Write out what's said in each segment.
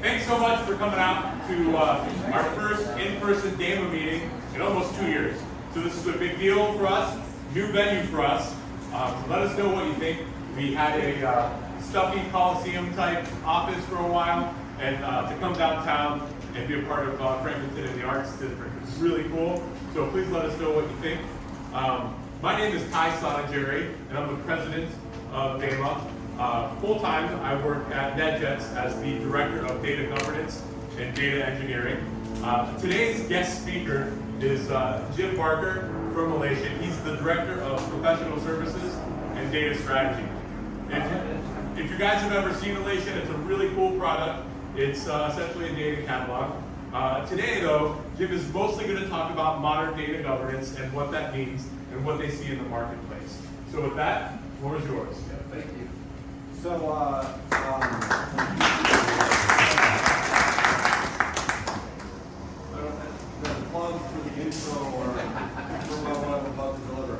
Thanks so much for coming out to our first in-person DAMA meeting in almost 2 years. So this is a big deal for us, new venue for us. Let us know what you think. We had a stuffy Coliseum type office for a while, and to come downtown and be a part of Framingham in the Arts District is really cool. So please let us know what you think. My name is Kai Sonageri, and I'm the president of DAMA. Full-time, I work at NetJets as the Director of Data Governance and Data Engineering. Today's guest speaker is Jim Barker from Elation. He's the Director of Professional Services and Data Strategy. If you guys have ever seen Elation, it's a really cool product. It's essentially a data catalog. Today, though, Jim is mostly going to talk about modern data governance and what that means and what they see in the marketplace. So with that, the floor is yours. Yeah, thank you. So, applause for the intro or for what I'm about to deliver.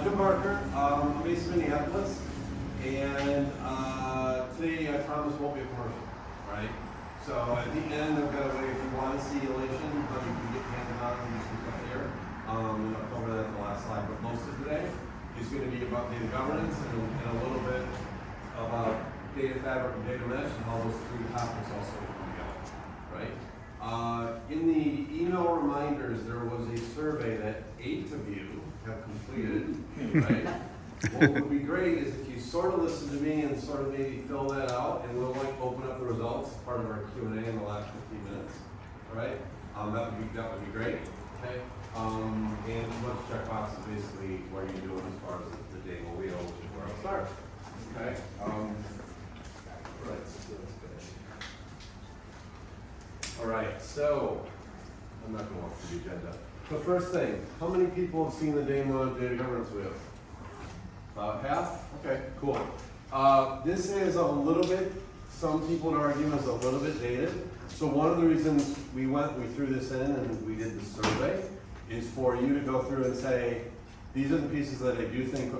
Jim Barker, I'm based in Minneapolis, and today I promise won't be a commercial, right? So at the end, I've got a way, if you want to see Elation, but you can get hands-on and do some stuff here. And I'll cover that in the last slide, but most of today is going to be about data governance and a little bit about data fabric and data mesh and how those three topics also come together, right? In the email reminders, there was a survey that 8 of you have completed, right? What would be great is if you sort of listen to me and sort of maybe fill that out, and we'll like open up the results, part of our Q&A in the last 15 minutes, all right? That would be great, okay? And let's check boxes basically what are you doing as far as the data wheel, which is where I'll start. Okay. Right. All right. So I'm not going to walk through the agenda. The first thing: how many people have seen the DAMA data governance wheel? About half. Okay. Cool. This is a little bit. Some people would argue is a little bit dated. So one of the reasons we threw this in and we did the survey is for you to go through and say, these are the pieces that I do think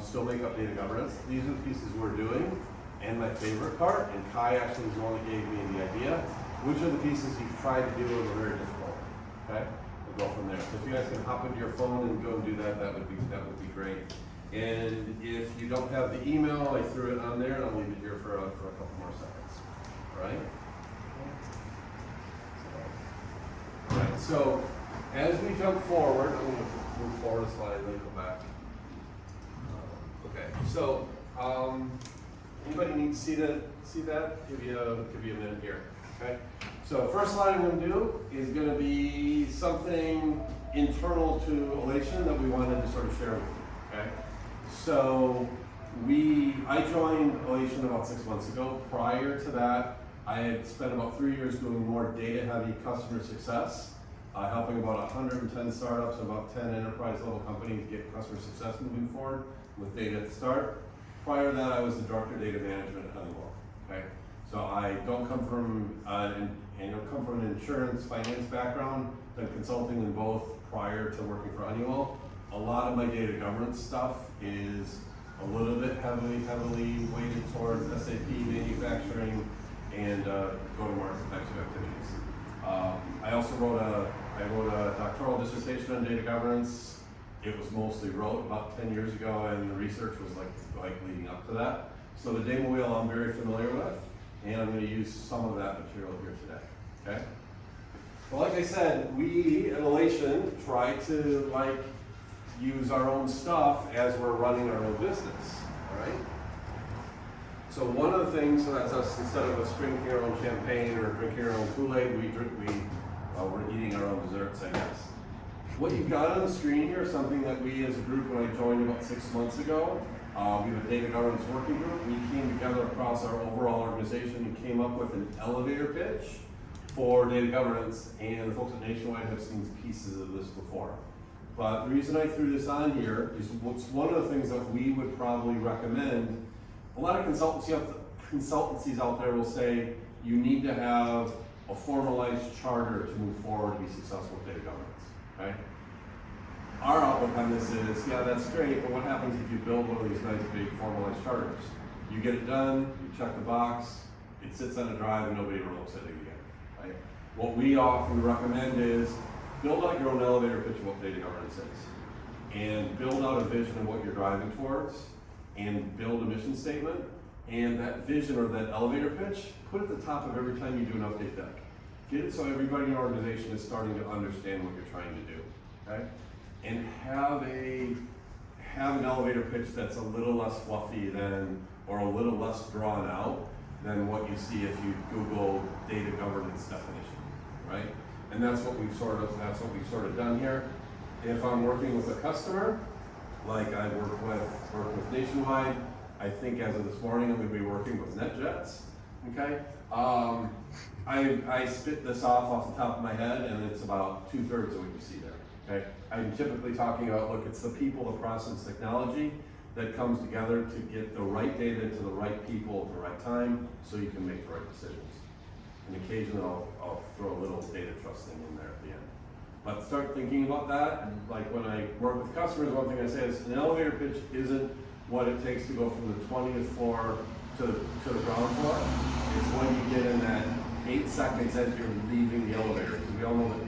still make up data governance. These are the pieces we're doing. And my favorite part, and Kai actually was the one that gave me the idea, which are the pieces you've tried to do and are very difficult. Okay? We'll go from there. So if you guys can hop into your phone and go and do that, that would be great. And if you don't have the email, I threw it on there and I'll leave it here for a couple more seconds. All right? All right, so as we jump forward, I'm going to move forward a slide and then go back. Okay, so anybody need to see that? Give you a minute here. Okay. So first slide I'm going to do is going to be something internal to Elation that we wanted to sort of share with you. Okay. So I joined Elation about 6 months ago. Prior to that, I had spent about 3 years doing more data-heavy customer success. Helping about 110 startups and about 10 enterprise-level companies get customer success moving forward with data at the start. Prior to that, I was the Director of Data Management at Honeywell. Okay, so I don't come from an insurance finance background. Done consulting in both prior to working for Honeywell. A lot of my data governance stuff is a little bit heavily weighted towards SAP manufacturing and go-to-market types of activities. I also wrote a doctoral dissertation on data governance. It was mostly wrote about 10 years ago, and the research was like leading up to that. So the DAMA wheel I'm very familiar with, and I'm going to use some of that material here today. Okay. Well, like I said, we at Elation try to use our own stuff as we're running our own business. All right. So one of the things, so that's us, instead of us drinking our own champagne or drinking our own Kool-Aid, we're eating our own desserts, I guess. What you've got on the screen here is something that we as a group, when I joined about 6 months ago, we have a data governance working group. We came together across our overall organization and came up with an elevator pitch for data governance, and the folks at Nationwide have seen pieces of this before. But the reason I threw this on here is what's one of the things that we would probably recommend. A lot of consultancies out there will say you need to have a formalized charter to move forward to be successful with data governance. Okay? Our outlook on this is, yeah, that's great, but what happens if you build one of these nice big formalized charters? You get it done, you check the box, it sits on a drive and nobody ever looks at it again, right? What we often recommend is build out your own elevator pitch of what data governance is, and build out a vision of what you're driving towards, and build a mission statement, and that vision or that elevator pitch, put at the top of every time you do an update deck. Get it so everybody in your organization is starting to understand what you're trying to do, okay? And have an elevator pitch that's a little less fluffy than, or a little less drawn out than what you see if you Google data governance definition, right? And that's what we've sort of done here. If I'm working with a customer, like I work with Nationwide, I think as of this morning I'm going to be working with NetJets. Okay, I spit this off the top of my head, and it's about 2/3 of what you see there. Okay, I'm typically talking about, look, it's the people, the process, technology that comes together to get the right data to the right people at the right time, so you can make the right decisions. And occasionally I'll throw a little data trust thing in there at the end. But start thinking about that, and like when I work with customers, one thing I say is an elevator pitch isn't what it takes to go from the 20th floor to the ground floor. It's when you get in that 8 seconds as you're leaving the elevator, because we all know that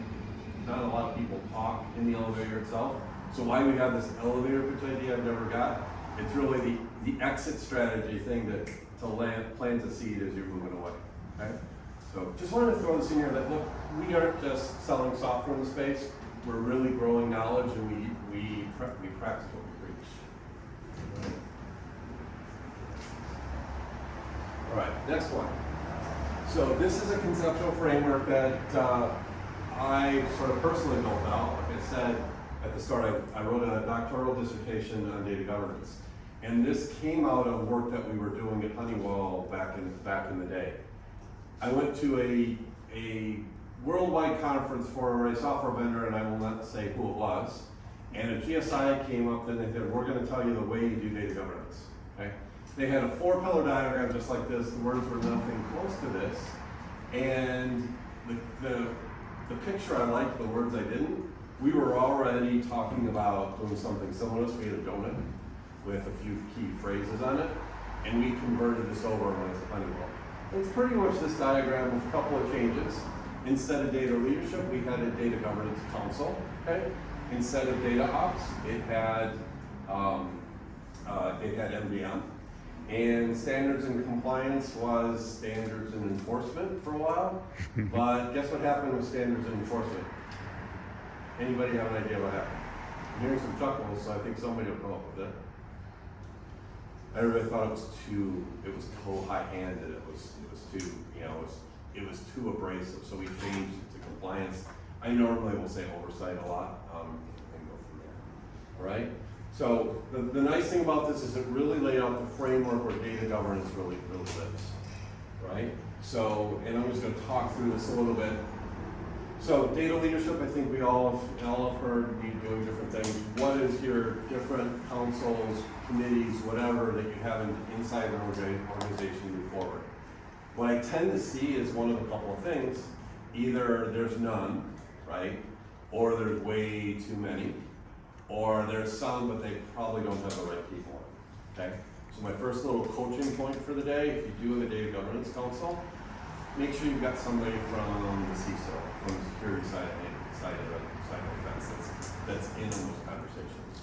not a lot of people talk in the elevator itself. So why we have this elevator pitch idea I've never got, it's really the exit strategy thing to plant a seed as you're moving away, okay? So just wanted to throw this in here that, look, we aren't just selling software in the space, we're really growing knowledge, and we practice what we preach. All right, next one. So this is a conceptual framework that I sort of personally built out. Like I said at the start, I wrote a doctoral dissertation on data governance. And this came out of work that we were doing at Honeywell back in the day. I went to a worldwide conference for a software vendor, and I will not say who it was. And a GSI came up and they said, we're going to tell you the way you do data governance. Okay? They had a 4-pillar diagram just like this. The words were nothing close to this. And the picture I liked, the words I didn't. We were already talking about doing something similar. We had a donut with a few key phrases on it, and we converted this over when it's Honeywell. It's pretty much this diagram with a couple of changes. Instead of data leadership, we had a data governance council. Okay. Instead of data ops, it had MDM. And standards and compliance was standards and enforcement for a while. But guess what happened with standards and enforcement? Anybody have an idea what happened? I'm hearing some chuckles, so I think somebody will come up with it. Everybody thought it was too high-handed. It was too, it was too abrasive. So we changed it to compliance. I normally will say oversight a lot, and go from there. All right. So the nice thing about this is it really laid out the framework where data governance really lives, right? So, and I'm just going to talk through this a little bit. So data leadership, I think we all have heard me doing different things. What is your different councils, committees, whatever that you have inside an organization move forward? What I tend to see is one of a couple of things. Either there's none, right? Or there's way too many. Or there's some, but they probably don't have the right people on it, okay? So my first little coaching point for the day, if you do have a data governance council, make sure you've got somebody from the CISO, from the security side of the fence that's in those conversations.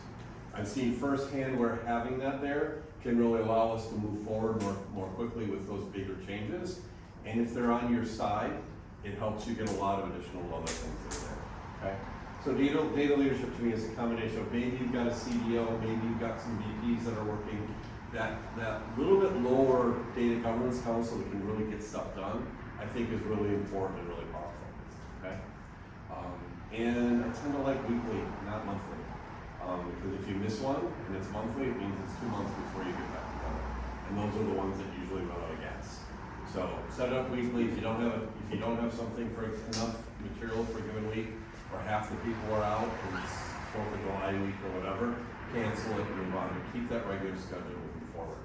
I've seen firsthand where having that there can really allow us to move forward more quickly with those bigger changes. And if they're on your side, it helps you get a lot of additional other things in there, okay? So data leadership to me is a combination of maybe you've got a CDO, maybe you've got some VPs that are working, that little bit lower data governance council that can really get stuff done, I think is really important and really powerful, okay? And I tend to like weekly, not monthly, because if you miss one and it's monthly, it means it's 2 months before you get back together. And those are the ones that usually run out of gas. So set it up weekly. If you don't have something for enough material for a given week, or half the people are out, and it's 4th of July week or whatever, cancel it and move on. Keep that regular schedule moving forward.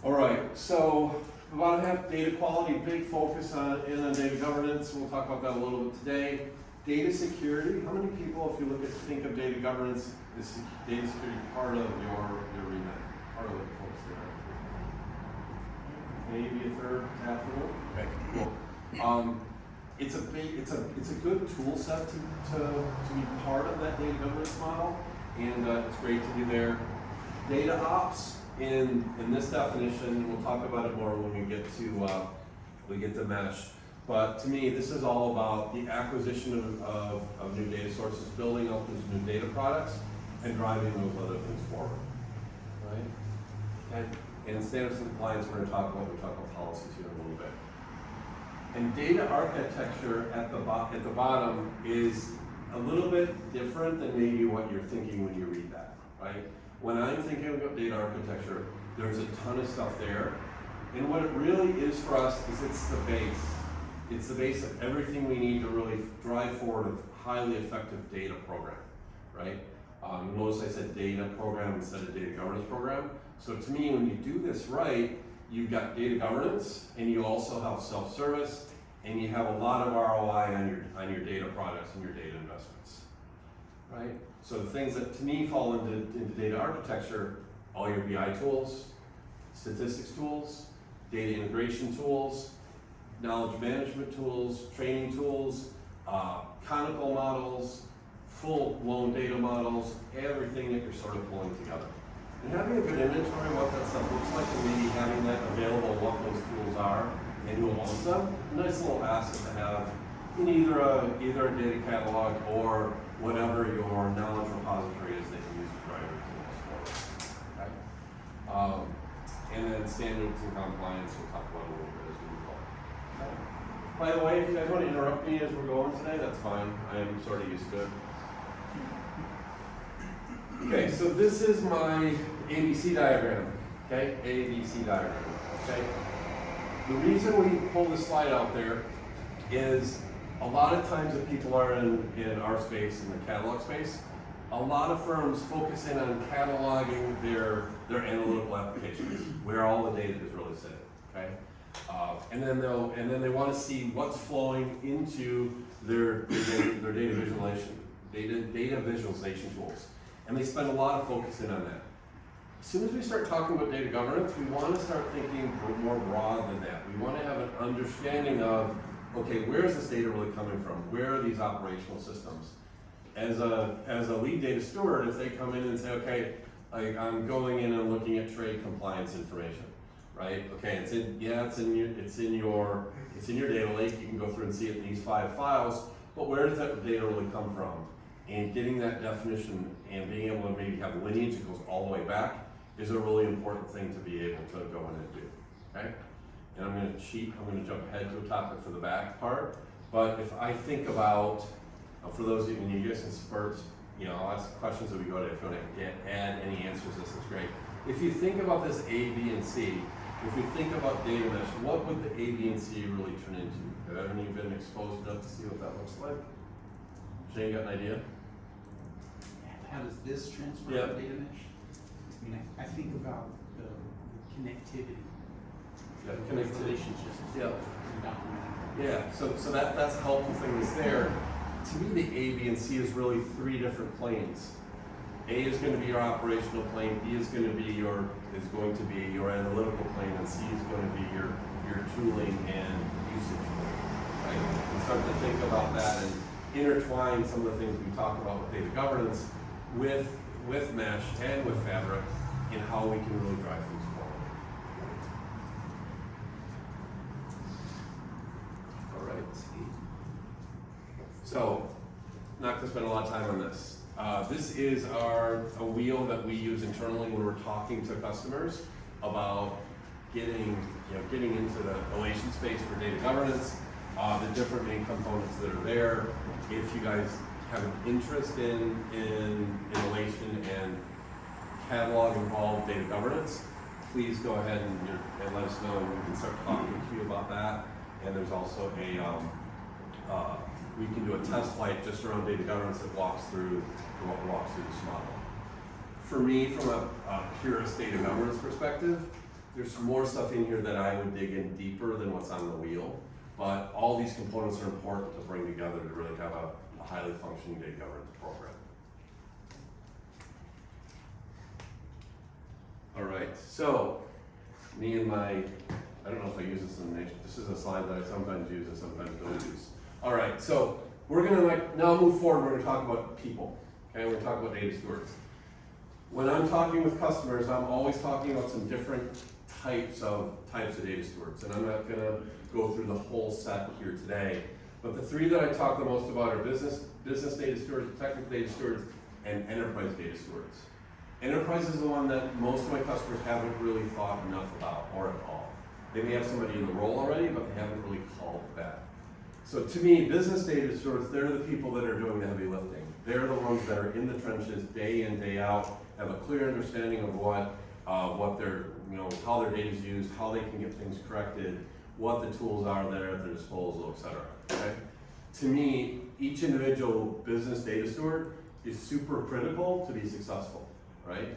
All right, so about half data quality, big focus on data governance. We'll talk about that a little bit today. Data security. How many people, if you think of data governance, is data security part of your remit? Part of what folks there? maybe a third afternoon. Okay, cool. It's a good tool set to be part of that data governance model, and it's great to be there. Data ops in this definition, we'll talk about it more when we get to mesh. But to me, this is all about the acquisition of new data sources, building up those new data products, and driving those other things forward, right? And standards and compliance, we're going to talk about policies here in a little bit. And data architecture at the bottom is a little bit different than maybe what you're thinking when you read that, right? When I'm thinking about data architecture, there's a ton of stuff there. And what it really is for us is it's the base. It's the base of everything we need to really drive forward a highly effective data program, right? Notice I said data program instead of data governance program. So to me, when you do this right, you've got data governance, and you also have self-service, and you have a lot of ROI on your data products and your data investments, right? So the things that to me fall into data architecture, all your BI tools, statistics tools, data integration tools, knowledge management tools, training tools, canonical models, full-blown data models, everything that you're sort of pulling together. And having a good inventory of what that stuff looks like, and maybe having that available, what those tools are, and who owns them, a nice little asset to have in either a data catalog or whatever your knowledge repository is that you use to drive your tools forward. Okay? And then standards and compliance, we'll talk about a little bit as we move on. Okay? By the way, if you guys want to interrupt me as we're going today, that's fine. I am sort of used to it. Okay, so this is my ABC diagram, okay? ABC diagram, okay? The reason we pull this slide out there is a lot of times that people are in our space, in the catalog space, a lot of firms focus in on cataloging their analytical applications, where all the data is really sitting, okay? And then they want to see what's flowing into their data visualization tools. And they spend a lot of focus in on that. As soon as we start talking about data governance, we want to start thinking more broad than that. We want to have an understanding of, okay, where is this data really coming from? Where are these operational systems? As a lead data steward, if they come in and say, okay, like I'm going in and looking at trade compliance information, right? Okay, it's in your data lake. You can go through and see it in these 5 files. But where does that data really come from? And getting that definition and being able to maybe have a lineage that goes all the way back is a really important thing to be able to go in and do, okay? And I'm going to cheat, I'm going to jump ahead to a topic for the back part, but if I think about, for those of you, and you guys can spurt, I'll ask questions as we go to, if you want to add any answers, this is great. If you think about this A, B, and C, if you think about data mesh, what would the A, B, and C really turn into? Have any been exposed enough to see what that looks like? Shane, got an idea? How does this transfer Yeah. to data mesh? I mean, I think about the connectivity, Yeah, the connectivity. relationships, Yeah. and documenting. Yeah, so that's a helpful thing that's there. To me, the A, B, and C is really 3 different planes. A is going to be your operational plane, B is going to be your analytical plane, and C is going to be your tooling and usage plane. Right? And start to think about that and intertwine some of the things we talk about with data governance with mesh and with fabric and how we can really drive things forward. All right. So, not going to spend a lot of time on this. This is a wheel that we use internally when we're talking to customers about getting into the Elation space for data governance, the different main components that are there. If you guys have an interest in Elation and catalog involved data governance, please go ahead and let us know, and we can start talking to you about that. And there's also we can do a test flight just around data governance that walks through this model. For me, from a purist data governance perspective, there's more stuff in here that I would dig in deeper than what's on the wheel. But all these components are important to bring together to really have a highly functioning data governance program. All right, so me and my I don't know if I use this in the nation. This is a slide that I sometimes use and sometimes don't use. All right, so we're gonna now move forward. We're gonna talk about people. Okay, we're gonna talk about data stewards. When I'm talking with customers, I'm always talking about some different types of data stewards, and I'm not gonna go through the whole set here today. But the three that I talk the most about are business data stewards, technical data stewards, and enterprise data stewards. Enterprise is the one that most of my customers haven't really thought enough about, or at all. They may have somebody in the role already, but they haven't really called it that. So to me, business data stewards, they're the people that are doing the heavy lifting. They're the ones that are in the trenches day in, day out, have a clear understanding of what their, how their data is used, how they can get things corrected, what the tools are there at their disposal, et cetera. Okay? To me, each individual business data steward is super critical to be successful, right?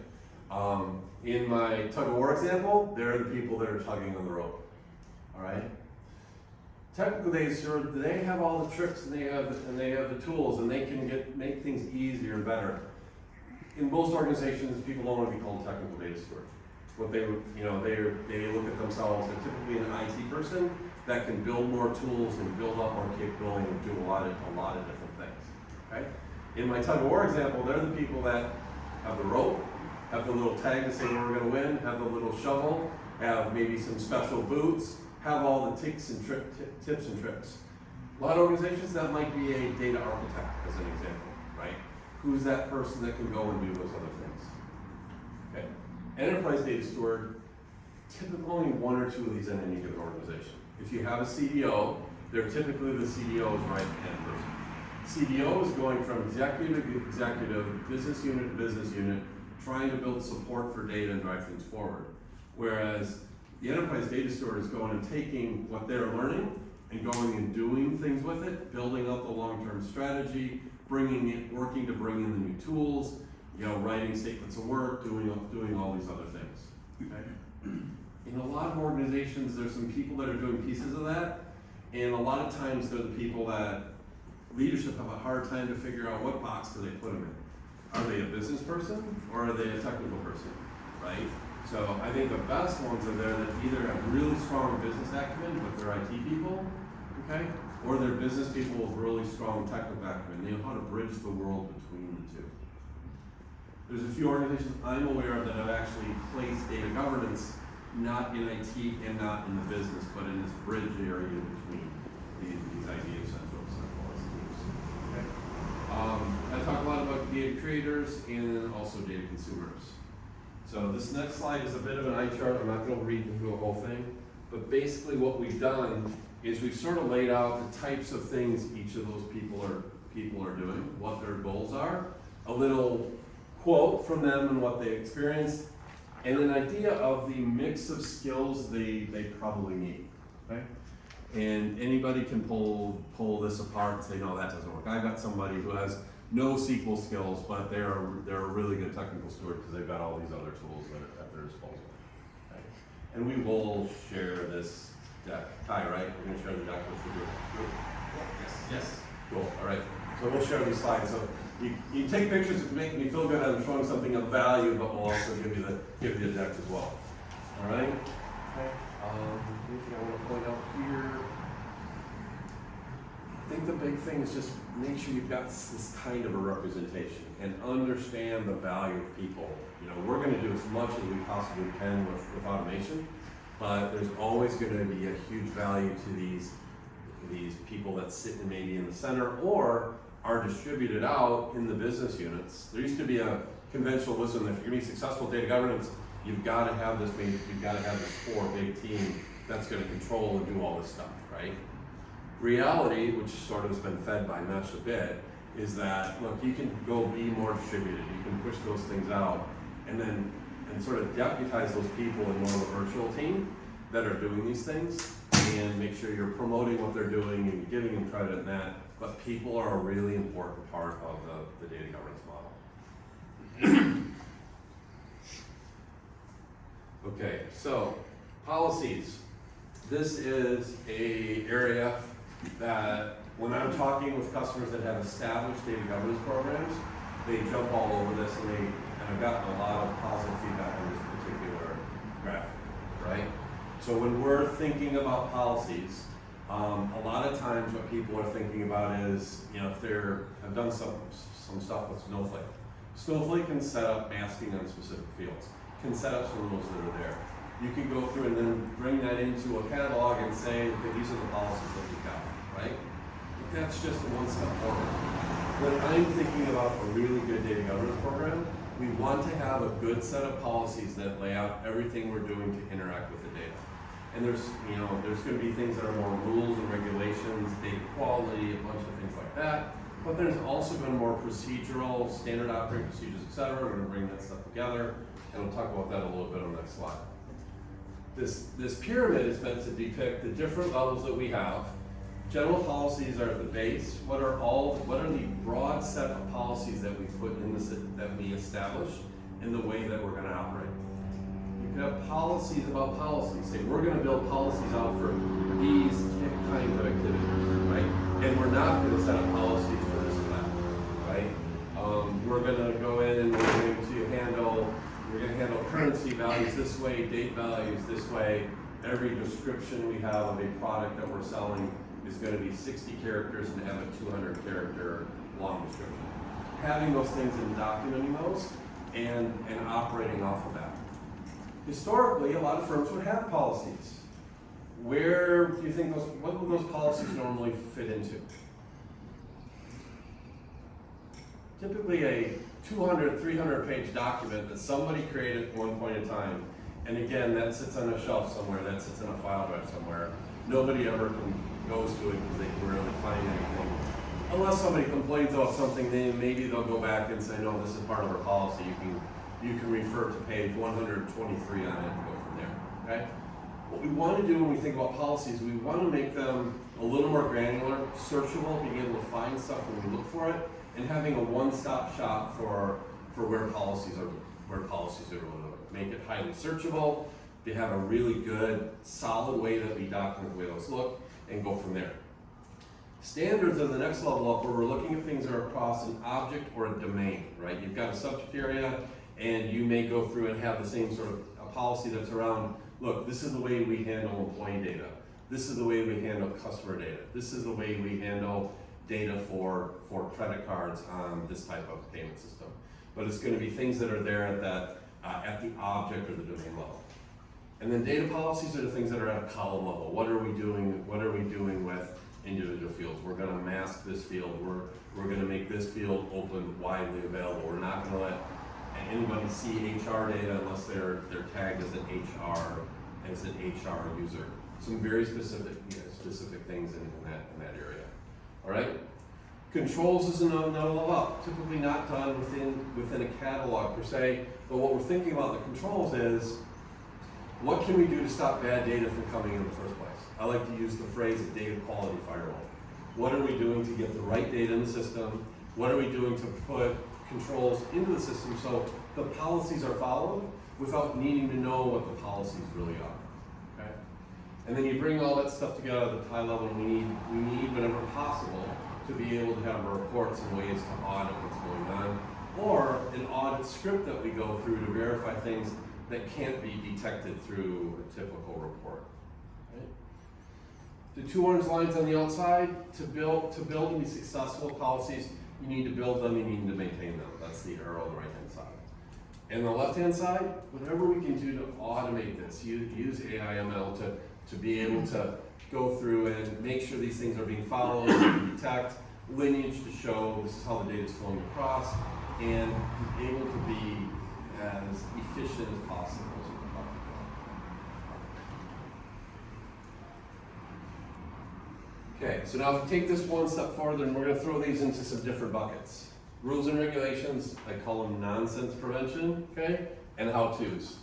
In my tug of war example, they're the people that are tugging on the rope, all right? Technical data steward, they have all the tricks and they have the tools and they can make things easier and better. In most organizations, people don't want to be called a technical data steward. What they look at themselves as typically an IT person that can build more tools and build up more capability and do a lot of different things. Okay? In my tug of war example, they're the people that have the rope, have the little tag to say where we're going to win, have the little shovel, have maybe some special boots, have all the tips and tricks. A lot of organizations, that might be a data architect as an example, right? Who's that person that can go and do those other things? Okay. Enterprise data steward, typically only one or two of these in any given organization. If you have a CDO, they're typically the CDO's right-hand person. CDO is going from executive to executive, business unit to business unit, trying to build support for data and drive things forward. Whereas the enterprise data steward is going and taking what they're learning and going and doing things with it, building up the long-term strategy, working to bring in the new tools, writing statements of work, doing all these other things. Okay? In a lot of organizations, there's some people that are doing pieces of that, and a lot of times they're the people that leadership have a hard time to figure out what box do they put them in. Are they a business person or are they a technical person, right? So I think the best ones are there that either have really strong business acumen, but they're IT people, okay? Or they're business people with really strong technical acumen. They know how to bridge the world between the two. There's a few organizations I'm aware of that have actually placed data governance not in IT and not in the business, but in this bridge area between these ideas centralized teams. Okay. I talk a lot about data creators and also data consumers. So this next slide is a bit of an eye chart. I'm not going to read through the whole thing, but basically what we've done is we've sort of laid out the types of things each of those people are doing, what their goals are, a little quote from them and what they experienced, and an idea of the mix of skills they probably need. Okay? And anybody can pull this apart and say, no, that doesn't work. I've got somebody who has no SQL skills, but they're a really good technical steward because they've got all these other tools that are at their disposal. Okay? And we will share this deck. Ty, right? We're going to share the deck with the group. Yes. Cool. All right. So we'll share these slides. So you take pictures to make me feel good. I'm showing something of value, but we'll also give you the deck as well. All right. Okay. Anything I want to point out here? I think the big thing is just make sure you've got this kind of a representation and understand the value of people. We're going to do as much as we possibly can with automation, but there's always going to be a huge value to these people that sit maybe in the center or are distributed out in the business units. There used to be a conventional wisdom that if you're going to be successful in data governance, you've got to have this core big team that's going to control and do all this stuff, right? Reality, which sort of has been fed by Mesh a bit, is that, look, you can go be more distributed, you can push those things out, and sort of deputize those people in more of a virtual team that are doing these things, and make sure you're promoting what they're doing and giving them credit in that, but people are a really important part of the data governance model. Okay, so policies. This is an area that when I'm talking with customers that have established data governance programs, they jump all over this and I've gotten a lot of positive feedback on this particular graphic, right? So when we're thinking about policies, a lot of times what people are thinking about is, you know, if I've done some stuff with Snowflake. Snowflake can set up masking on specific fields, can set up some rules that are there. You can go through and then bring that into a catalog and say, okay, these are the policies that we've got, right? But that's just one step forward. When I'm thinking about a really good data governance program, we want to have a good set of policies that lay out everything we're doing to interact with the data. And there's going to be things that are more rules and regulations, data quality, a bunch of things like that. But there's also been more procedural, standard operating procedures, et cetera. We're going to bring that stuff together, and we'll talk about that a little bit on the next slide. This pyramid is meant to depict the different levels that we have. General policies are at the base. What are the broad set of policies that we put in that we establish in the way that we're going to operate? You could have policies about policies. Say we're going to build policies out for these kinds of activities, right? And we're not going to set up policies for this or that, right? We're going to go in and we're going to handle currency values this way, date values this way. Every description we have of a product that we're selling is going to be 60 characters and have a 200 character long description. Having those things and documenting those and operating off of that. Historically, a lot of firms would have policies. Where do you think what would those policies normally fit into? Typically a 200, 300 page document that somebody created at one point in time. And again, that sits on a shelf somewhere, that sits in a file drive somewhere. Nobody ever goes to it because they can really find anything. Unless somebody complains about something, then maybe they'll go back and say, no, this is part of our policy. You can refer to page 123 on it and go from there, okay? What we want to do when we think about policies, we want to make them a little more granular, searchable, being able to find stuff when we look for it, and having a one-stop shop for where policies are delivered. Make it highly searchable, to have a really good, solid way that we document the way those look, and go from there. Standards are the next level up where we're looking at things that are across an object or a domain, right? You've got a subject area, and you may go through and have the same sort of a policy that's around, look, this is the way we handle employee data. This is the way we handle customer data. This is the way we handle data for credit cards on this type of payment system. But it's going to be things that are there at the object or the domain level. And then data policies are the things that are at a column level. What are we doing with individual fields? We're going to mask this field. We're going to make this field open, widely available. We're not going to let anybody see HR data unless they're tagged as an HR user. Some very specific things in that area. All right. Controls is another level up. Typically not done within a catalog per se. But what we're thinking about the controls is, what can we do to stop bad data from coming in the first place? I like to use the phrase of data quality firewall. What are we doing to get the right data in the system? What are we doing to put controls into the system so the policies are followed without needing to know what the policies really are? Okay? And then you bring all that stuff together at the high level, and we need whenever possible to be able to have reports and ways to audit what's going on, or an audit script that we go through to verify things that can't be detected through a typical report. Right? The two orange lines on the outside, to build and be successful policies, you need to build them, you need to maintain them. That's the arrow on the right-hand side. And the left-hand side, whatever we can do to automate this, use AI/ML to be able to go through and make sure these things are being followed, detect, lineage to show this is how the data is flowing across, and be able to be as efficient as possible. Okay, so now if we take this one step further, and we're going to throw these into some different buckets. Rules and regulations, I call them nonsense prevention, okay, and how-tos.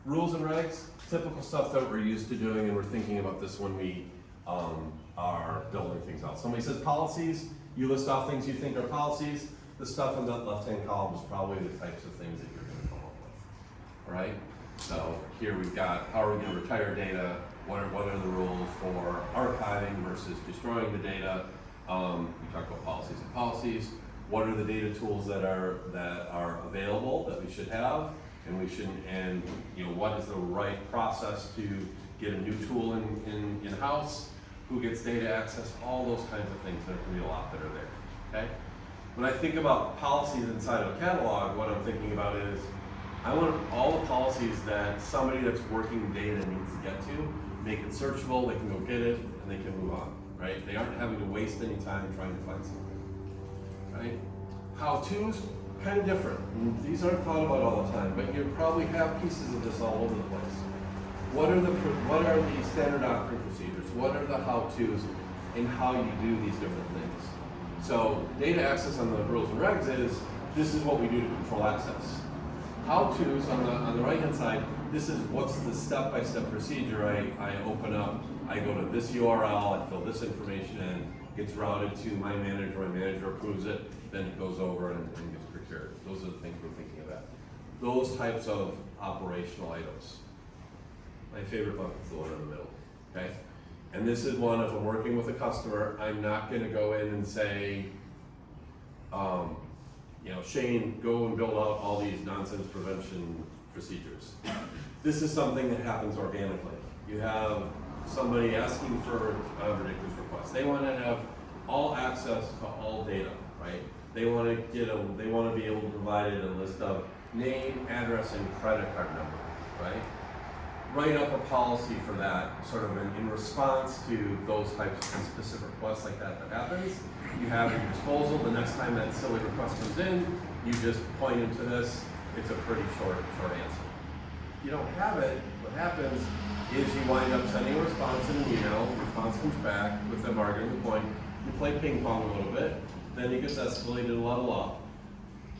Rules and regs, typical stuff that we're used to doing, and we're thinking about this when we are building things out. Somebody says policies, you list off things you think are policies. The stuff in that left-hand column is probably the types of things that you're going to come up with, all right? So here we've got, how are we going to retire data? What are the rules for archiving versus destroying the data? We talk about policies and policies. What are the data tools that are available that we should have, and we shouldn't? And what is the right process to get a new tool in-house, who gets data access, all those kinds of things. There can be a lot that are there, okay? When I think about policies inside of a catalog, what I'm thinking about is, I want all the policies that somebody that's working data needs to get to, make it searchable, they can go get it, and they can move on, right? They aren't having to waste any time trying to find something, right? How-tos, kind of different. And these aren't thought about all the time, but you probably have pieces of this all over the place. What are the standard operating procedures? What are the how-tos in how you do these different things? So data access on the rules and regs is, this is what we do to control access. How-tos on the right-hand side, this is what's the step-by-step procedure. I open up, I go to this URL, I fill this information in, gets routed to my manager approves it, then it goes over and gets procured. Those are the things we're thinking about. Those types of operational items. My favorite bucket is the one in the middle, okay? And this is one, if I'm working with a customer, I'm not gonna go in and say, Shane, go and build out all these nonsense prevention procedures. This is something that happens organically. You have somebody asking for a ridiculous request. They want to have all access to all data, right? They want to be able to provide a list of name, address, and credit card number, right? Write up a policy for that, sort of in response to those types of specific requests like that happens. You have at your disposal. The next time that silly request comes in, you just point into this. It's a pretty short answer. If you don't have it, what happens is you wind up sending a response in an email. The response comes back with them arguing the point. You play ping pong a little bit, then it gets escalated a level up.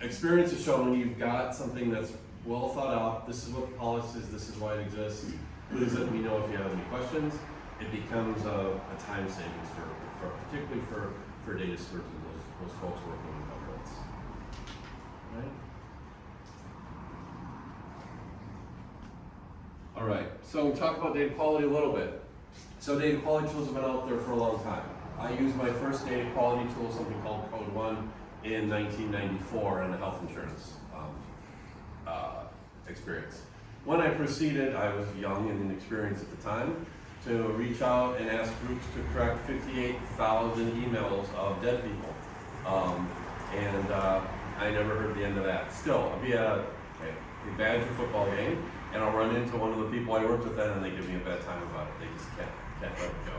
Experience has shown when you've got something that's well thought out, this is what the policy is, this is why it exists, please let me know if you have any questions. It becomes a time savings particularly for data stewards and those folks working in governments. Right? All right, so we talk about data quality a little bit. So data quality tools have been out there for a long time. I used my first data quality tool, something called Code 1, in 1994 in the health insurance experience. When I proceeded, I was young and inexperienced at the time, to reach out and ask groups to correct 58,000 emails of dead people. I never heard the end of that. Still, I'll be at a Badger football game, and I'll run into one of the people I worked with then, and they give me a bad time about it. They just can't let it go.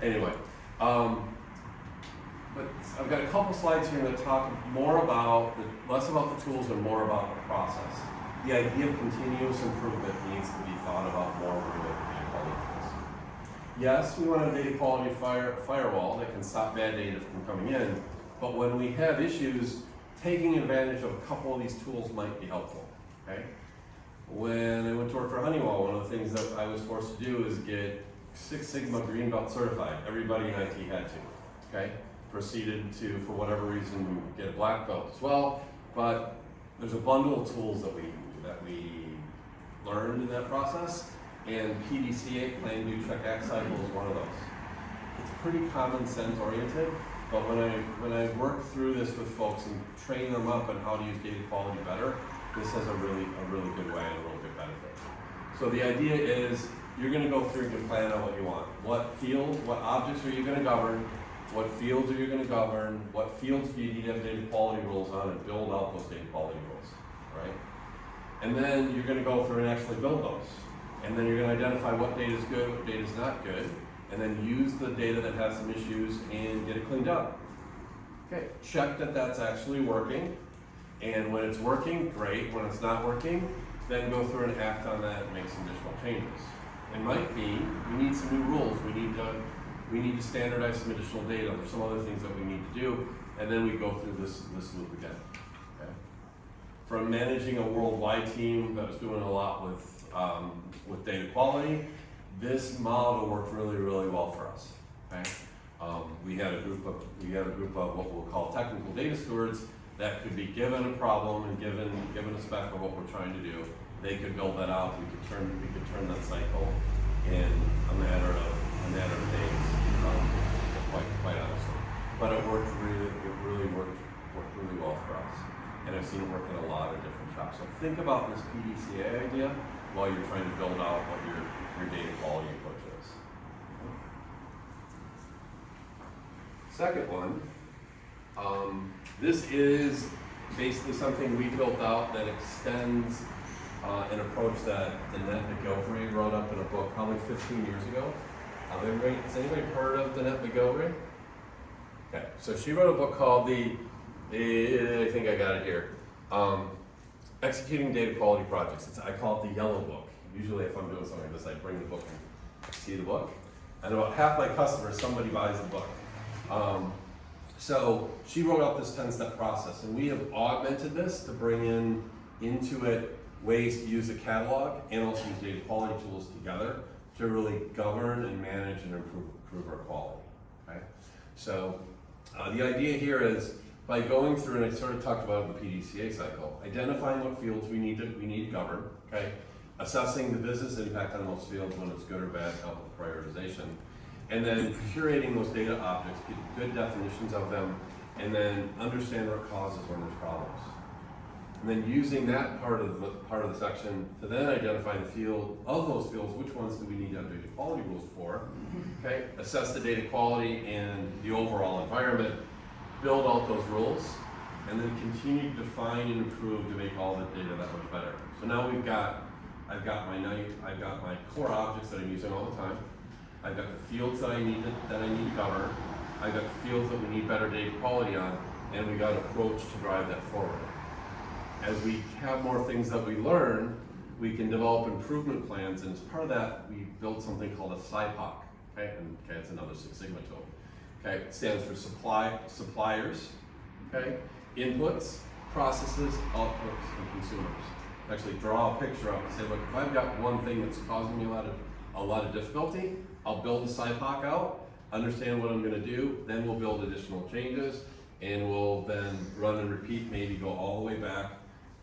Anyway, but I've got a couple slides here that talk less about the tools and more about the process. The idea of continuous improvement needs to be thought about more when we look at data quality tools. Yes, we want a data quality firewall that can stop bad data from coming in, but when we have issues, taking advantage of a couple of these tools might be helpful, okay? When I went to work for Honeywell, one of the things that I was forced to do is get Six Sigma Green Belt certified. Everybody in IT had to, okay? Proceeded to, for whatever reason, get a black belt as well, but there's a bundle of tools that we learned in that process, and PDCA, Plan, Do, Check, Act Cycle, is one of those. It's pretty common sense oriented, but when I work through this with folks and train them up on how to use data quality better, this has a really good way and a real good benefit. So the idea is, you're going to go through and plan out what you want. What fields, what objects are you going to govern? What fields are you going to govern? What fields do you need to have data quality rules on, and build out those data quality rules, right? And then you're going to go through and actually build those. And then you're going to identify what data is good, what data is not good, and then use the data that has some issues and get it cleaned up. Okay, check that that's actually working. And when it's working, great. When it's not working, then go through and act on that and make some additional changes. It might be, we need some new rules. We need to standardize some additional data. There's some other things that we need to do, and then we go through this loop again. Okay? From managing a worldwide team that was doing a lot with data quality, this model worked really well for us. Okay? We had a group of what we'll call technical data stewards that could be given a problem and given a spec of what we're trying to do. They could build that out. We could turn that cycle in a matter of days. Quite honestly, but it really worked really well for us, and I've seen it work in a lot of different shops. So think about this PDCA idea while you're trying to build out what your data quality approach is. Second one, this is basically something we built out that extends an approach that Danette McGilvray wrote up in a book probably 15 years ago. Has anybody heard of Danette McGilvray? Okay, so she wrote a book called I think I got it here, Executing Data Quality Projects. I call it the yellow book. Usually if I'm doing something like this, I bring the book and see the book. And about half my customers, somebody buys the book. So she wrote out this 10-step process, and we have augmented this to bring into it ways to use the catalog and also use data quality tools together to really govern and manage and improve our quality. Okay? So the idea here is by going through, and I sort of talked about it in the PDCA cycle, identifying what fields we need to govern. Okay? Assessing the business impact on those fields when it's good or bad, help with prioritization. And then curating those data objects, get good definitions of them, and then understand what causes when there's problems. And then using that part of the section to then identify the field of those fields, which ones do we need to have data quality rules for? Okay, assess the data quality and the overall environment, build out those rules, and then continue to define and improve to make all the data that much better. So now I've got my core objects that I'm using all the time. I've got the fields that I need to govern. I've got the fields that we need better data quality on, and we got an approach to drive that forward. As we have more things that we learn, we can develop improvement plans, and as part of that, we built something called a SIPOC. Okay, it's another Six Sigma tool. Okay, it stands for suppliers, okay, inputs, processes, outputs, and consumers. Actually, draw a picture up and say, look, if I've got one thing that's causing me a lot of difficulty, I'll build a SIPOC out, understand what I'm going to do, then we'll build additional changes, and we'll then run and repeat, maybe go all the way back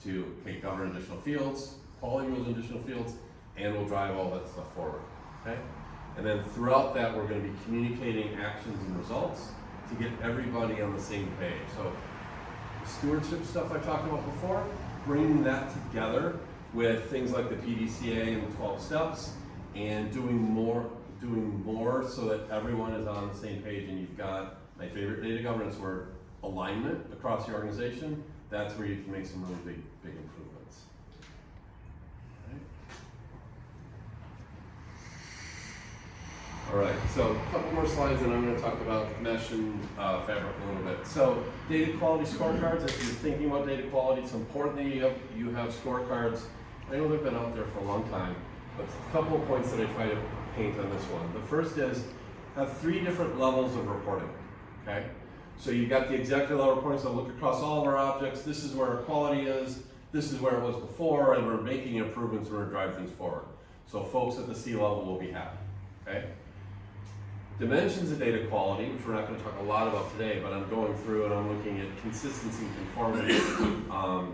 to govern additional fields, quality rules in additional fields, and we'll drive all that stuff forward. Okay? And then throughout that, we're going to be communicating actions and results to get everybody on the same page. So stewardship stuff I talked about before, bringing that together with things like the PDCA and the 12 steps, and doing more so that everyone is on the same page, and you've got my favorite data governance word, alignment across the organization. That's where you can make some really big improvements. All right, so a couple more slides and I'm going to talk about mesh and fabric a little bit. So data quality scorecards, if you're thinking about data quality, it's important that you have scorecards. I know they've been out there for a long time, but a couple of points that I try to paint on this one. The first is have 3 different levels of reporting, okay? So you've got the executive level reporting, so look across all of our objects, this is where our quality is, this is where it was before, and we're making improvements, we're going to drive things forward. So folks at the C level will be happy, okay? Dimensions of data quality, which we're not going to talk a lot about today, but I'm going through and I'm looking at consistency and conformity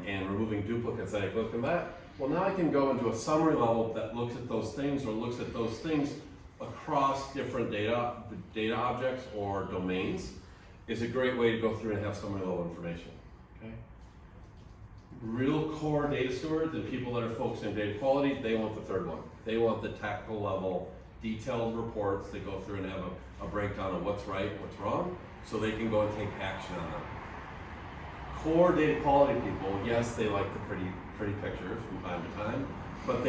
and removing duplicates. And I look at that. Well, now I can go into a summary level that looks at those things or looks at those things across different data objects or domains. Is a great way to go through and have summary level information. Okay? Real core data stewards and people that are focused on data quality, they want the third one. They want the tactical level, detailed reports that go through and have a breakdown of what's right, what's wrong, so they can go and take action on them. Core data quality people, yes, they like the pretty pictures from time to time, but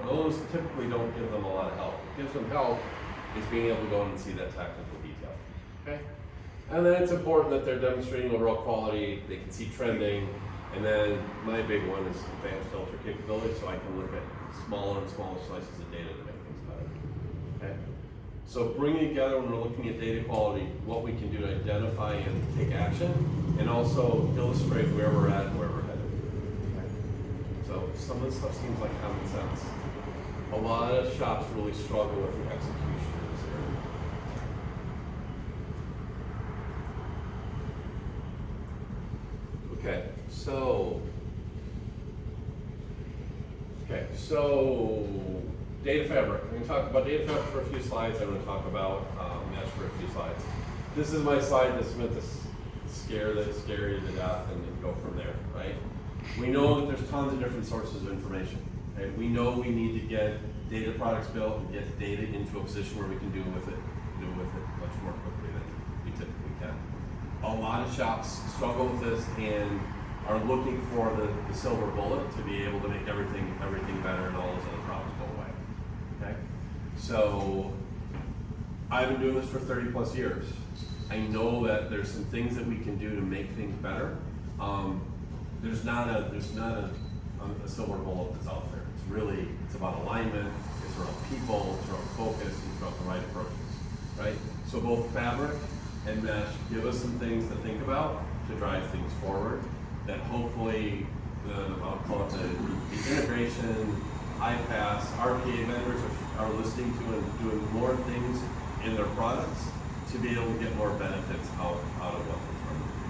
those typically don't give them a lot of help. What gives them help is being able to go in and see that technical detail. Okay? And then it's important that they're demonstrating overall quality, they can see trending, and then my big one is advanced filter capability, so I can look at smaller and smaller slices of data to make things better. Okay? So bringing together when we're looking at data quality, what we can do to identify and take action, and also illustrate where we're at and where we're headed. Okay? So some of this stuff seems like common sense. A lot of shops really struggle with the execution in this area. So data fabric. I'm going to talk about data fabric for a few slides. I'm going to talk about mesh for a few slides. This is my slide that's meant to scare you to death and go from there, right? We know that there's tons of different sources of information, Okay? We know we need to get data products built and get data into a position where we can do with it much more quickly than we typically can. A lot of shops struggle with this and are looking for the silver bullet to be able to make everything better and all those other problems go away. Okay? So I've been doing this for 30 plus years. I know that there's some things that we can do to make things better. There's not a silver bullet that's out there. It's about alignment, it's around people, it's around focus, it's about the right approaches, right? So both fabric and mesh give us some things to think about to drive things forward that hopefully I'll call it the integration, iPaaS, RPA vendors are listening to and doing more things in their products to be able to get more benefits out of what they're trying to do,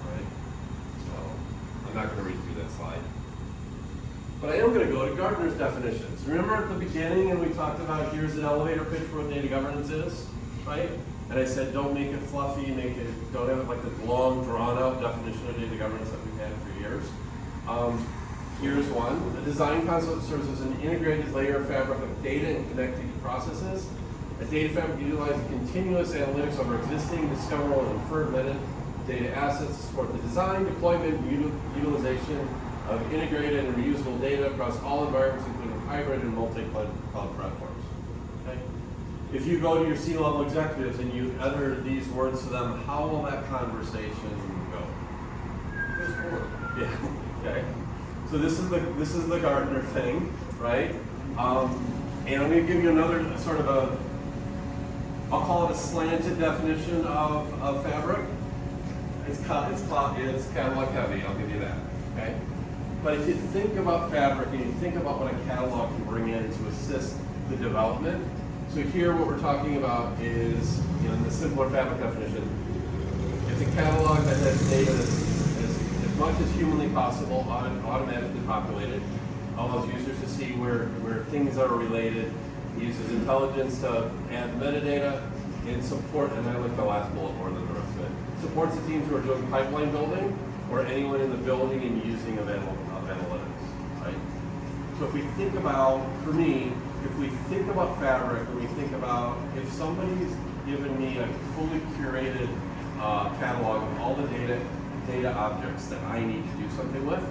right? So I'm not going to read through that slide. But I am going to go to Gartner's definitions. Remember at the beginning and we talked about here's an elevator pitch for what data governance is, right? And I said don't make it fluffy, don't have it like the long drawn out definition of data governance that we've had for years. Here's one. The design concept serves as an integrated layer of fabric of data and connected processes. A data fabric utilizes continuous analytics over existing, discoverable, and inferred metadata assets to support the design, deployment, and utilization of integrated and reusable data across all environments, including hybrid and multi-cloud platforms. Okay? If you go to your C-level executives and you utter these words to them, how will that conversation go? There's more. Yeah. Okay. So this is the Gartner thing, right? And I'm going to give you another sort of I'll call it a slanted definition of fabric. It's catalog heavy. I'll give you that. Okay. But if you think about fabric and you think about what a catalog can bring in to assist the development, so here what we're talking about is, in the simpler fabric definition, it's a catalog that has data that's as much as humanly possible, automatically populated, allows users to see where things are related, uses intelligence to add metadata, and support, and I like the last bullet more than the rest of it, supports the teams who are doing pipeline building, or anyone in the building and using of analytics, right? So if we think about, for me, if we think about fabric, and we think about if somebody's given me a fully curated catalog of all the data objects that I need to do something with,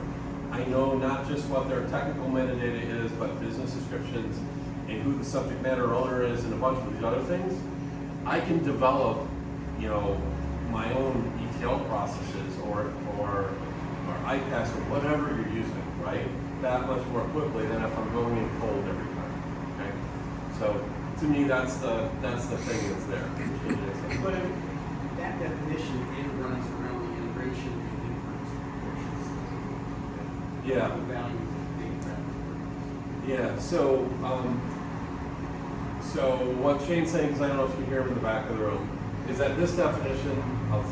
I know not just what their technical metadata is, but business descriptions and who the subject matter owner is and a bunch of these other things. I can develop, my own ETL processes or iPaaS or whatever you're using, right? That much more quickly than if I'm going in cold every time. Okay? So to me, that's the thing that's there. But that definition then runs around the integration and inference portions. Yeah. The value of the data fabric. Yeah. So what Shane's saying, because I don't know if you hear him in the back of the room, is that this definition, I'm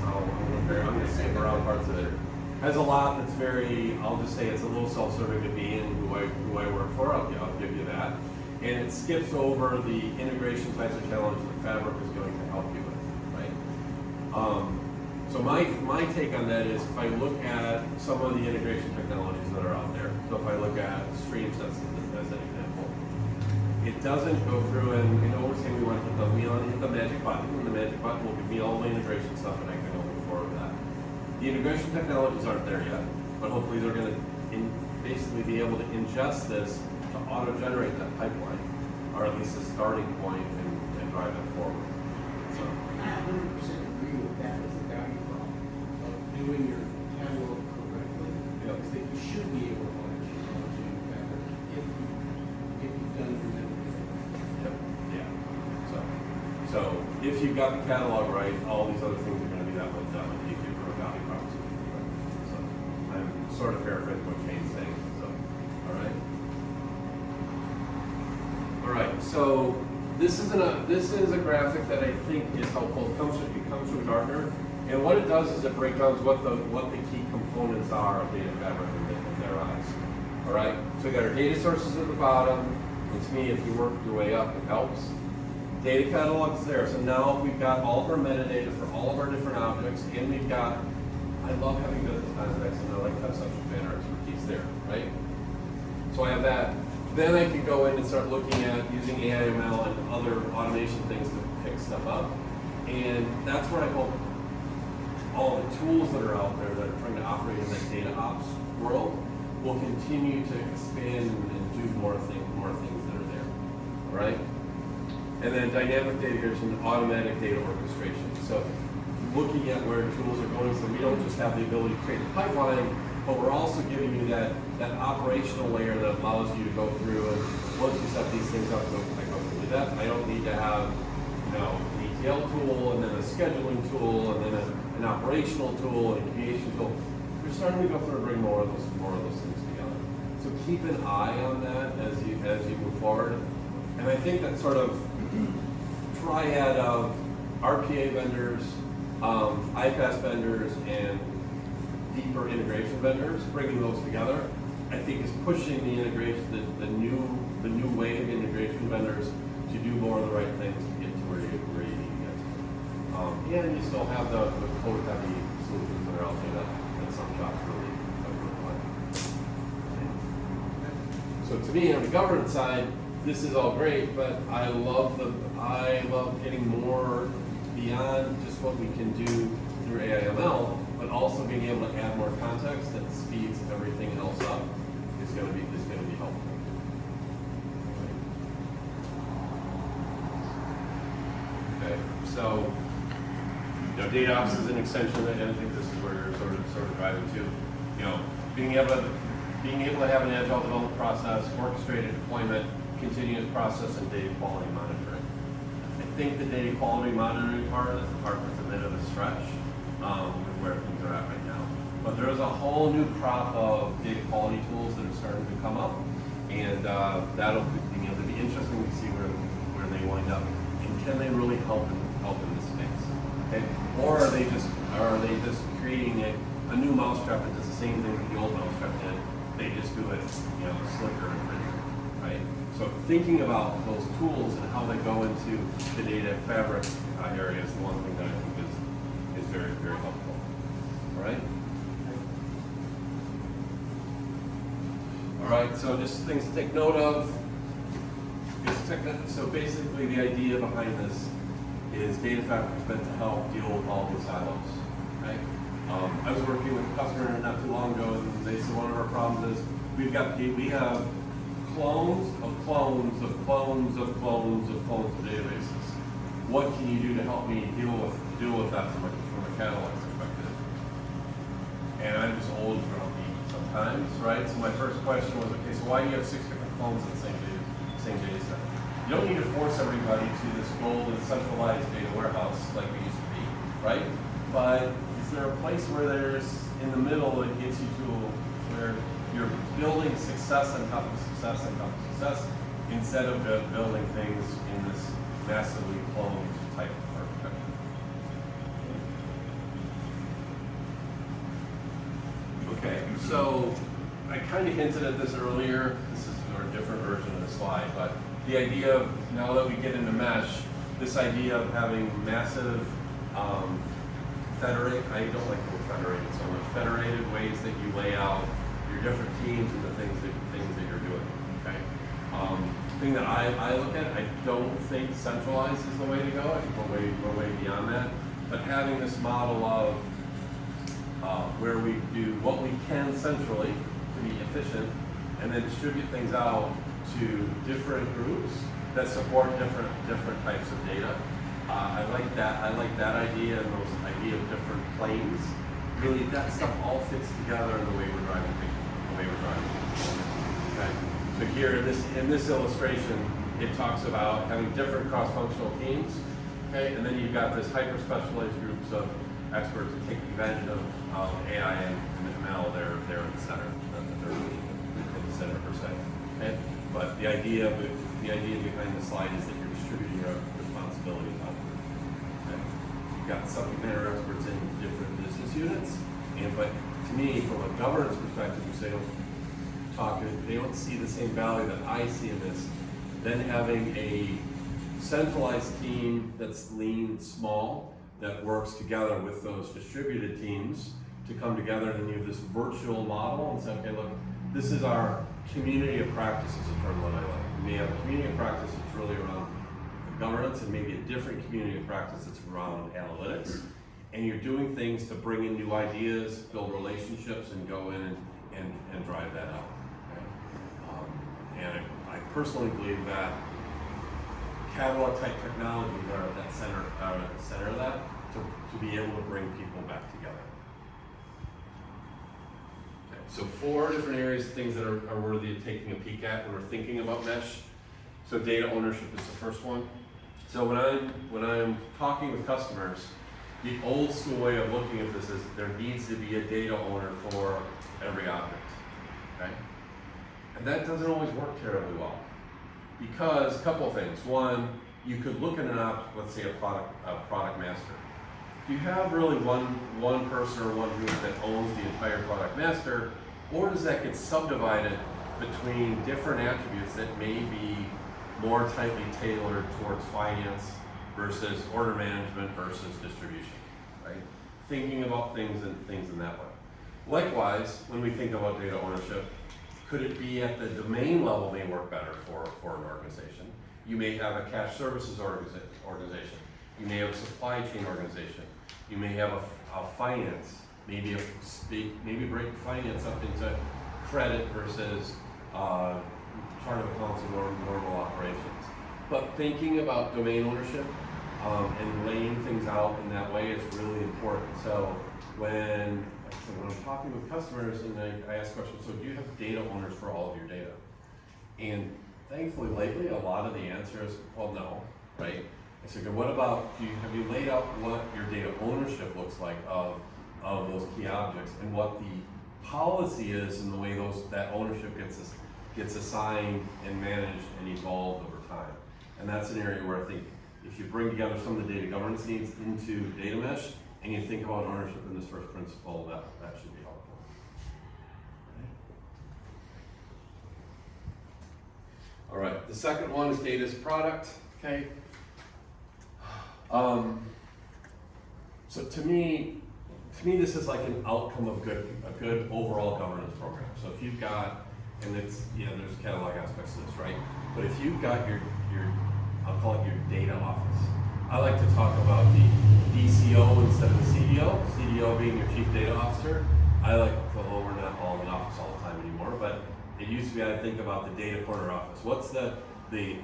going to skip around parts of it, has a lot that's very, I'll just say it's a little self-serving to me and who I work for, I'll give you that. And it skips over the integration types of challenges that Fabric is going to help you with, right? So my take on that is if I look at some of the integration technologies that are out there, so if I look at streams as an example, it doesn't go through and we're saying we want to hit the magic button, and the magic button will give me all the integration stuff and I can go forward with that. The integration technologies aren't there yet, but hopefully they're going to basically be able to ingest this to auto-generate that pipeline, or at least a starting point and drive it forward. So, I 100% agree with that as a value prop of doing your catalog correctly. Yep. Is that you should be able to leverage technology in fabric if you've done your metadata. yep, yeah. So if you've got the catalog right, all these other things are going to be that much easier from a value proposition. Right? So I'm sort of paraphrasing what Shane's saying. So, all right. So this is a graphic that I think is helpful. It comes from Gartner, and what it does is it breaks down what the key components are of data fabric in their eyes. All right. So we got our data sources at the bottom. And to me, if you work your way up, it helps. Data catalog's there. So now we've got all of our metadata for all of our different objects, and we've got, I love having business context, and I like to have subject matter expertise there, right? So I have that. Then I can go in and start looking at using AIML and other automation things to pick stuff up. And that's where I hope all the tools that are out there that are trying to operate in that data ops world will continue to expand and do more things that are there. All right? And then dynamic data integration, automatic data orchestration. So looking at where tools are going, so we don't just have the ability to create the pipeline, but we're also giving you that operational layer that allows you to go through, and once you set these things up, I go through that. I don't need to have, an ETL tool, and then a scheduling tool, and then an operational tool, and a communication tool. We're starting to go through and bring more of those things together. So keep an eye on that as you move forward. And I think that sort of triad of RPA vendors, iPaaS vendors, and deeper integration vendors, bringing those together, I think is pushing the integration, the new wave of integration vendors to do more of the right things to get to where you need to get to. And you still have the code-heavy solutions that are out there that some shops really like. So to me, on the governance side, this is all great, but I love getting more beyond just what we can do through AIML, but also being able to add more context that speeds everything else up is going to be helpful. Okay, so data ops is an extension, and I think this is where you're sort of driving to. Being able to have an agile development process, orchestrated deployment, continuous process, and data quality monitoring. I think the data quality monitoring part is the part that's a bit of a stretch with where things are at right now. But there is a whole new crop of data quality tools that are starting to come up, and that'll be interesting to see where they wind up, and can they really help in this space? Okay? Or are they just creating a new mousetrap that does the same thing that the old mousetrap did? They just do it, slicker and prettier, right? So thinking about those tools and how they go into the data fabric area is the one thing that I think is very, very helpful. All right? All right, so just things to take note of. So basically the idea behind this is data fabric is meant to help deal with all these silos, right? I was working with a customer not too long ago, and they said one of our problems is we have clones of clones of clones of clones of clones of databases. What can you do to help me deal with that from a catalog perspective? And I'm just old and grumpy sometimes, right? So my first question was, okay, so why do you have 6 different clones in the same data set? You don't need to force everybody to this golden centralized data warehouse like we used to be, right? But is there a place where there's in the middle that gets you to where you're building success on top of success on top of success instead of building things in this massively cloned type of architecture? Okay, so I kind of hinted at this earlier. This is a different version of the slide, but the idea of, now that we get into mesh, this idea of having massive federated, I don't like the word federated so much, federated ways that you lay out your different teams and the things that you're doing, okay? Thing that I look at, I don't think centralized is the way to go. I think we're way beyond that. But having this model of where we do what we can centrally to be efficient, and then distribute things out to different groups that support different types of data. I like that idea, and those idea of different planes. Really, that stuff all fits together in the way we're driving things. Okay. So here in this illustration, it talks about having different cross-functional teams. Okay, and then you've got this hyper-specialized groups of experts that take advantage of AI and ML. They're in the center. They're in the center per se. Okay, but the idea behind the slide is that you're distributing your responsibilities out. Okay, you've got subject matter experts in different business units, but to me, from a governance perspective, they don't see the same value that I see in this. Then having a centralized team that's lean, small, that works together with those distributed teams to come together, and you have this virtual model and say, okay, look, this is our community of practice is a term that I like. We may have a community of practice that's really around governance and maybe a different community of practice that's around analytics. And you're doing things to bring in new ideas, build relationships, and go in and drive that out. Okay? And I personally believe that catalog type technologies are at the center of that to be able to bring people back together. Okay, so 4 different areas, things that are worthy of taking a peek at when we're thinking about mesh. So data ownership is the first one. So when I'm talking with customers, the old school way of looking at this is there needs to be a data owner for every object, okay? And that doesn't always work terribly well. Because a couple of things. One, you could look at let's say a product master. Do you have really one person or one group that owns the entire product master, or does that get subdivided between different attributes that may be more tightly tailored towards finance versus order management versus distribution, right? Thinking about things in that way. Likewise, when we think about data ownership, could it be at the domain level may work better for an organization? You may have a cash services organization. You may have a supply chain organization. You may have a finance, maybe break finance up into credit versus chart of accounts and normal operations. But thinking about domain ownership and laying things out in that way is really important. So when I'm talking with customers and I ask questions, so do you have data owners for all of your data? And thankfully lately a lot of the answer is, well, no, right? I said, what about, have you laid out what your data ownership looks like of those key objects and what the policy is and the way that ownership gets assigned and managed and evolved over time? And that's an area where I think if you bring together some of the data governance needs into data mesh and you think about ownership in this first principle, that should be helpful. All right, the second one is data as product, okay? So to me, this is like an outcome of a good overall governance program. So if you've got, and it's, there's catalog aspects to this, right? But if you've got your I'll call it your data office. I like to talk about the DCO instead of the CDO. CDO being your chief data officer. I like, well, we're not all in the office all the time anymore, but it used to be, I think about the data corner office. What's the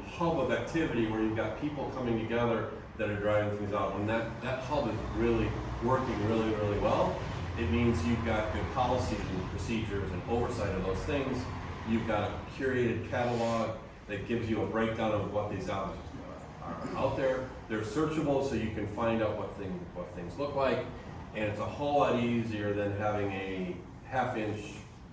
hub of activity where you've got people coming together that are driving things out? When that hub is really working really, really well, it means you've got good policies and procedures and oversight of those things. You've got a curated catalog that gives you a breakdown of what these objects are out there. They're searchable, so you can find out what things look like, and it's a whole lot easier than having a half-inch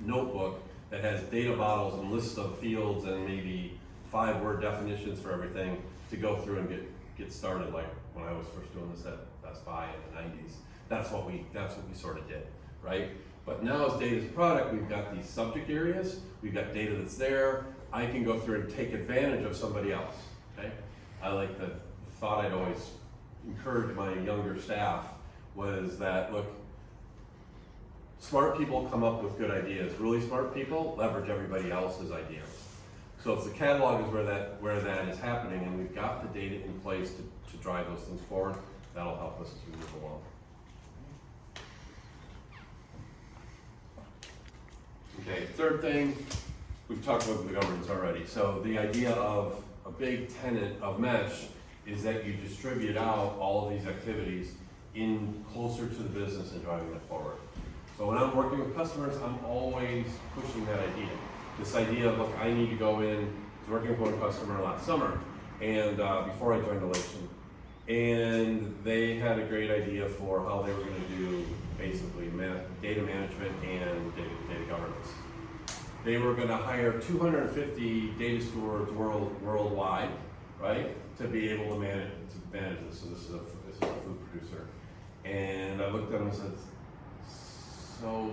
notebook that has data bottles and lists of fields and maybe 5-word definitions for everything to go through and get started. Like when I was first doing this at Best Buy in the 90s, that's what we sort of did, right? But now as data as a product, we've got these subject areas, we've got data that's there. I can go through and take advantage of somebody else, okay? I like the thought I'd always encourage my younger staff was that, look, smart people come up with good ideas. Really smart people leverage everybody else's ideas. So if the catalog is where that is happening and we've got the data in place to drive those things forward, that'll help us as we move along. Okay, third thing, we've talked about the governance already. So the idea of a big tenet of mesh is that you distribute out all of these activities in closer to the business and driving it forward. So when I'm working with customers, I'm always pushing that idea. This idea of, look, I need to go in. I was working with one customer last summer, and before I joined Elation, and they had a great idea for how they were going to do basically data management and data governance. They were going to hire 250 data stewards worldwide, right, to be able to manage this. So this is a food producer, and I looked at them and said, "So,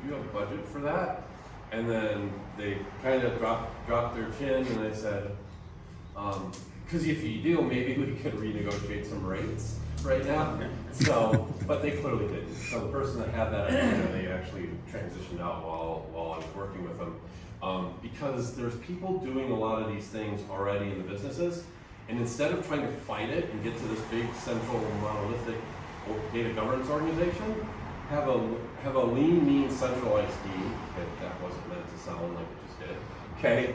do you have a budget for that?" And then they kind of dropped their chin, and I said, Because if you do, maybe we could renegotiate some rates right now. So, but they clearly didn't. So the person that had that idea, they actually transitioned out while I was working with them. Because there's people doing a lot of these things already in the businesses, and instead of trying to fight it and get to this big central monolithic data governance organization, have a lean, mean, centralized team. Okay, that wasn't meant to sound like it just did. Okay,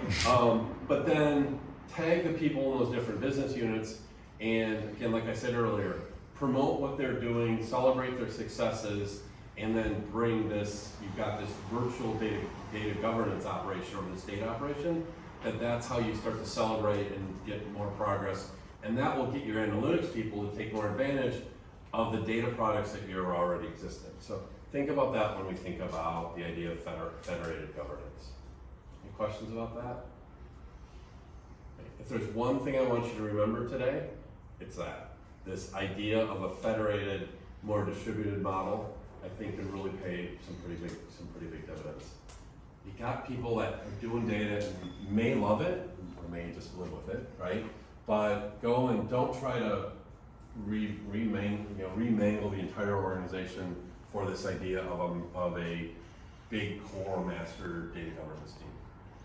but then tag the people in those different business units, and again, like I said earlier, promote what they're doing, celebrate their successes, and then bring this. You've got this virtual data governance operation or this data operation. That's how you start to celebrate and get more progress, and that will get your analytics people to take more advantage of the data products that you're already existing. So think about that when we think about the idea of federated governance. Any questions about that? If there's one thing I want you to remember today, it's that. This idea of a federated, more distributed model, I think can really pay some pretty big dividends. You got people that are doing data and may love it, or may just live with it, right? But go and don't try to remangle the entire organization for this idea of a big core master data governance team.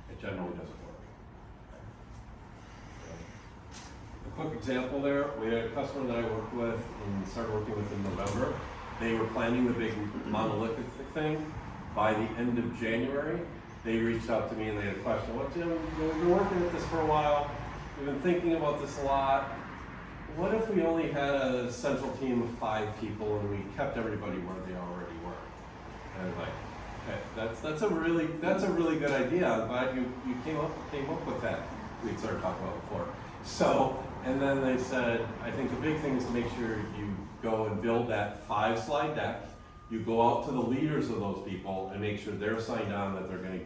It generally doesn't work. A quick example there, we had a customer that I worked with and started working with in November. They were planning the big monolithic thing. By the end of January, they reached out to me and they had a question. Well, Jim, we've been working at this for a while. We've been thinking about this a lot. What if we only had a central team of 5 people and we kept everybody where they already were? And I was like, okay, that's a really good idea. I'm glad you came up with that. We started talking about before. So, and then they said, I think the big thing is to make sure you go and build that 5-slide deck. You go out to the leaders of those people and make sure they're signed on that they're going to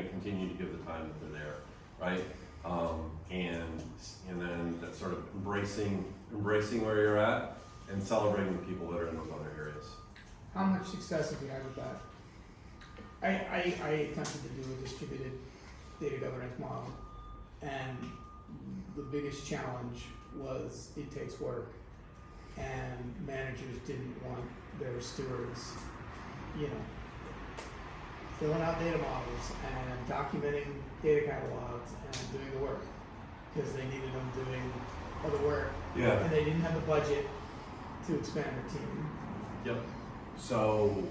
continue to give the time that they're there, right? And then that sort of embracing where you're at and celebrating the people that are in those other areas. How much success have you had with that? I attempted to do a distributed data governance model, and the biggest challenge was it takes work, and managers didn't want their stewards, filling out data models and documenting data catalogs and doing the work, because they needed them doing other work. Yeah. And they didn't have the budget to expand their team. Yep. So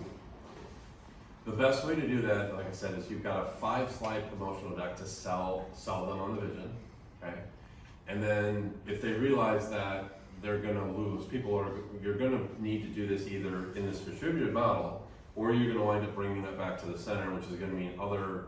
the best way to do that, like I said, is you've got a 5-slide promotional deck to sell them on the vision, okay? And then if they realize that they're gonna lose, you're gonna need to do this either in this distributed model, or you're gonna wind up bringing that back to the center, which is gonna mean other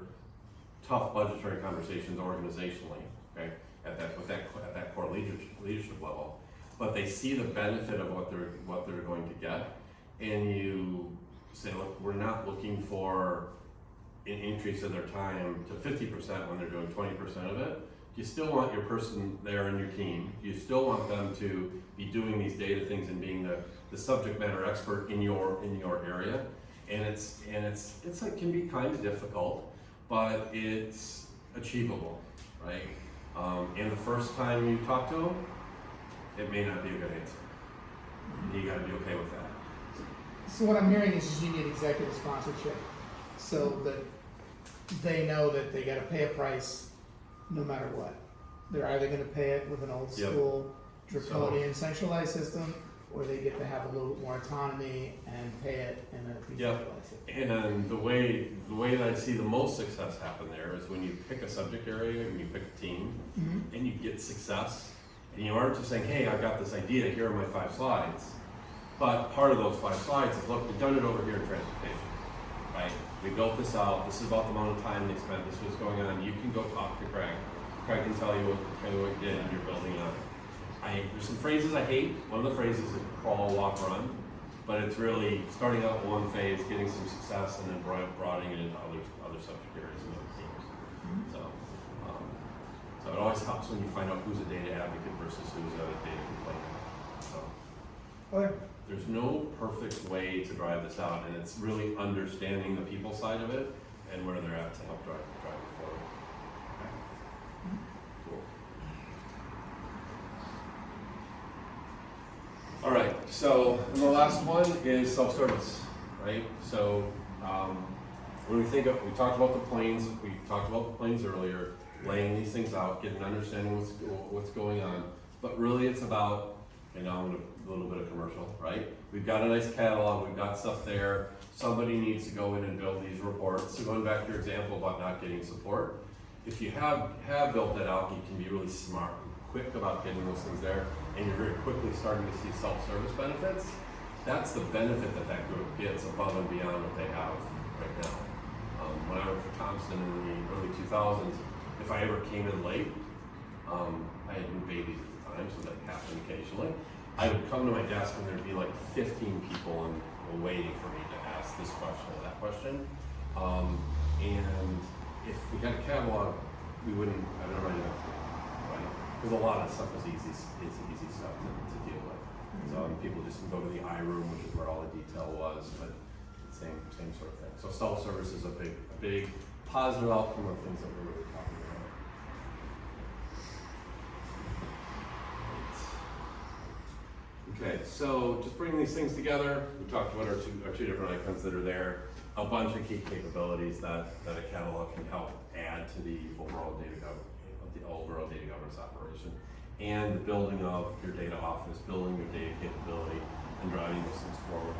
tough budgetary conversations organizationally, okay, at that core leadership level. But they see the benefit of what they're going to get, and you say, look, we're not looking for an increase of their time to 50% when they're doing 20% of it. You still want your person there in your team. You still want them to be doing these data things and being the subject matter expert in your area. And it can be kind of difficult, but it's achievable, right? And the first time you talk to them, it may not be a good answer. You got to be okay with that. So what I'm hearing is you need executive sponsorship, so that they know that they gotta pay a price no matter what. They're either gonna pay it with an old school draconian centralized system, or they get to have a little bit more autonomy and pay it in a decentralized system. And the way that I see the most success happen there is when you pick a subject area and you pick a team, and you get success, and you aren't just saying, hey, I've got this idea, here are my 5 slides. But part of those 5 slides is, look, we've done it over here in transportation, right? We built this out, this is about the amount of time they spent, this was going on. You can go talk to Craig. Craig can tell you what you did and you're building on it. There's some phrases I hate. One of the phrases is crawl, walk, run. But it's really starting out in one phase, getting some success, and then broadening it into other subject areas and other teams. So it always helps when you find out who's a data advocate versus who's a data complainant. So. Okay. There's no perfect way to drive this out, and it's really understanding the people side of it and where they're at to help drive it forward. Okay. Cool. so and the last one is self-service, right? So when we talked about the planes earlier, laying these things out, getting an understanding what's going on, but really it's about, I'm gonna a little bit of commercial, right? We've got a nice catalog, we've got stuff there. Somebody needs to go in and build these reports. So going back to your example about not getting support, if you have built that out, you can be really smart and quick about getting those things there, and you're very quickly starting to see self-service benefits. That's the benefit that group gets above and beyond what they have right now. When I worked for Thompson in the early 2000s, if I ever came in late, I had new babies at the time, so that happened occasionally. I would come to my desk and there'd be like 15 people waiting for me to ask this question or that question. And if we had a catalog, we wouldn't have everybody else, right? Because a lot of stuff is easy stuff to deal with. So people just go to the I room, which is where all the detail was, but same sort of thing. So self-service is a big positive outcome of things that we're really talking about. Okay, so just bringing these things together, we talked about our two different icons that are there, a bunch of key capabilities that a catalog can help add to the overall data governance operation, and the building of your data office, building your data capability, and driving those things forward.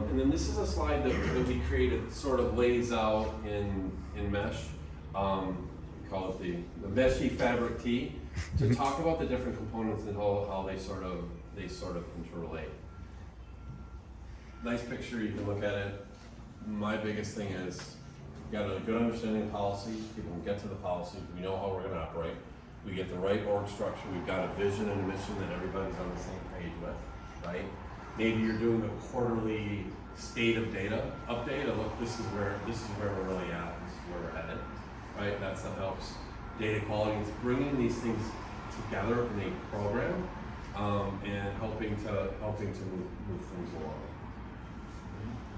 And then this is a slide that we created that sort of lays out in mesh. We call it the meshy fabric T, to talk about the different components and how they sort of interrelate. Nice picture, you can look at it. My biggest thing is you got a good understanding of policy. People can get to the policy. We know how we're going to operate. We get the right org structure. We've got a vision and a mission that everybody's on the same page with, right? Maybe you're doing a quarterly state of data update, and look, this is where we're really at, this is where we're headed, right? That stuff helps. Data quality is bringing these things together in a program, and helping to move things along.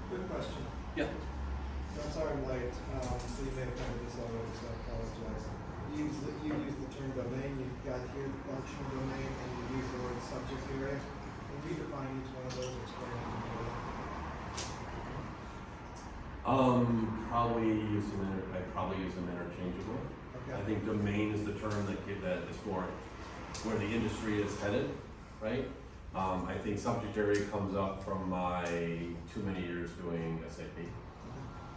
Quick question. Yeah. I'm sorry I'm late, so you may have covered this already, so I apologize. You use the term domain, you've got here the functional domain, and you use the word subject area. Can you define each one of those or explain it? I probably use them interchangeably. Okay. I think domain is the term that is more where the industry is headed, right? I think subject area comes up from my too many years doing SAP.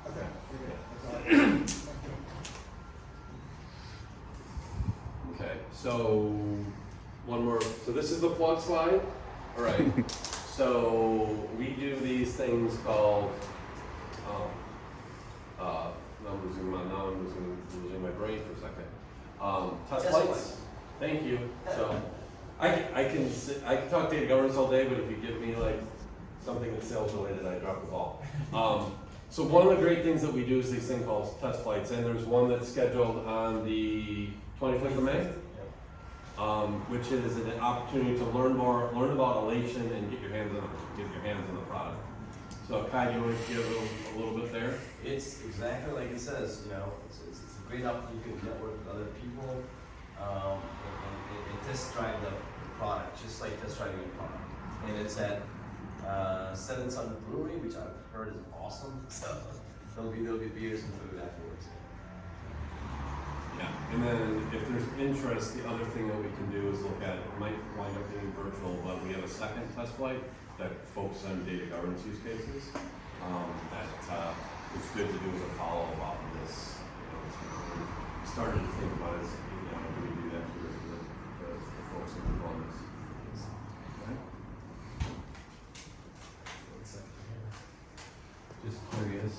Okay, very good. That's all. Okay, so one more. So this is the plug slide. All right. So we do these things called. Now I'm losing my brain for a second. Test flights. Thank you. So I can talk data governance all day, but if you give me like something that's sales related, I drop the ball. So one of the great things that we do is these things called test flights, and there's one that's scheduled on the 25th of May, which is an opportunity to learn about Elation and get your hands on the product. So Kai, do you want to give a little bit there? It's exactly like it says, it's a great opportunity to network with other people, and test drive the product, just like test driving a product. And it's at 7 Sun Brewery, which I've heard is awesome. So there'll be beers and food afterwards. Yeah, and then if there's interest, the other thing that we can do is look at, it might wind up being virtual, but we have a second test flight that focuses on data governance use cases. That it's good to do as a follow-up off of this. We started to think about it, how do we do that for the folks in the wellness? Okay. Just curious,